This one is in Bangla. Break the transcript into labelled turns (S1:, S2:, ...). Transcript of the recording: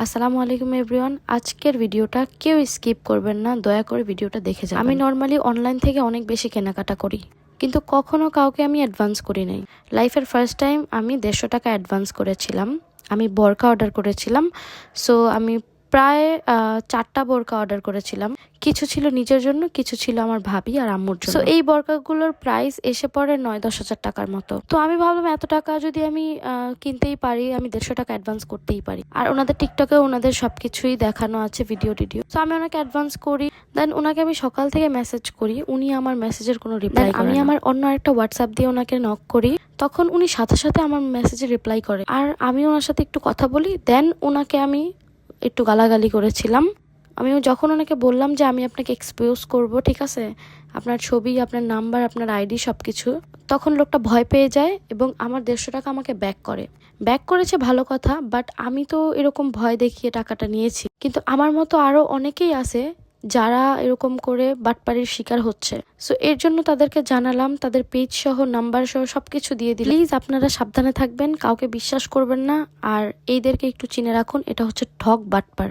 S1: আসসালামু আলাইকুম এভরিওয়ান। আজকের ভিডিওটা কেউ স্কিপ করবেন না, দয়া করে ভিডিওটা দেখে যান। আমি নর্মালি অনলাইন থেকে অনেক বেশি কেনাকাটা করি, কিন্তু কখনো কাউকে আমি অ্যাডভান্স করি নাই। লাইফের ফার্স্ট টাইম আমি 150 টাকা অ্যাডভান্স করেছিলাম। আমি বোরকা অর্ডার করেছিলাম। সো আমি প্রায় 4টা বোরকা অর্ডার করেছিলাম। কিছু ছিল নিজের জন্য, কিছু ছিল আমার ভাবি আর আম্মুর জন্য। সো এই বোরকাগুলোর প্রাইস এসে পড়ে 9-10 হাজার টাকার মতো। তো আমি ভাবলাম এত টাকা যদি আমি কিনতেই পারি, আমি 150 টাকা অ্যাডভান্স করতেই পারি। আর ওনাদের টিকটকে ওনাদের সবকিছুই দেখানো আছে, ভিডিও টিডিও। তো আমি ওনাকে অ্যাডভান্স করি, দেন ওনাকে আমি সকাল থেকে মেসেজ করি, উনি আমার মেসেজের কোনো রিপ্লাই করেন না। আমি আমার অন্য একটা হোয়াটসঅ্যাপ দিয়ে ওনাকে নক করি, তখন উনি সাথে সাথে আমার মেসেজে রিপ্লাই করে। আর আমি ওনার সাথে একটু কথা বলি, দেন ওনাকে আমি একটু গালাগালি করেছিলাম। আমি যখন ওনাকে বললাম যে আমি আপনাকে এক্সপোজ করব, ঠিক আছে, আপনার ছবি, আপনার নাম্বার, আপনার আইডি সব কিছু, তখন লোকটা ভয় পেয়ে যায় এবং আমার 150 টাকা আমাকে ব্যাক করেছে, ভালো কথা। বাট আমি তো এরকম ভয় দেখিয়ে টাকাটা নিয়েছি, কিন্তু আমার মতো আরও অনেকেই আছে যারা এরকম করে বাটপাড়ির শিকার হচ্ছে। সো এর জন্য তাদেরকে জানালাম, তাদের পেজ সহ নাম্বার সহ সবকিছু দিয়ে দিই। প্লিজ আপনারা সাবধানে থাকবেন, কাউকে বিশ্বাস করবেন না, আর এইদেরকে একটু চিনে রাখুন, এটা হচ্ছে ঠক বাটপার।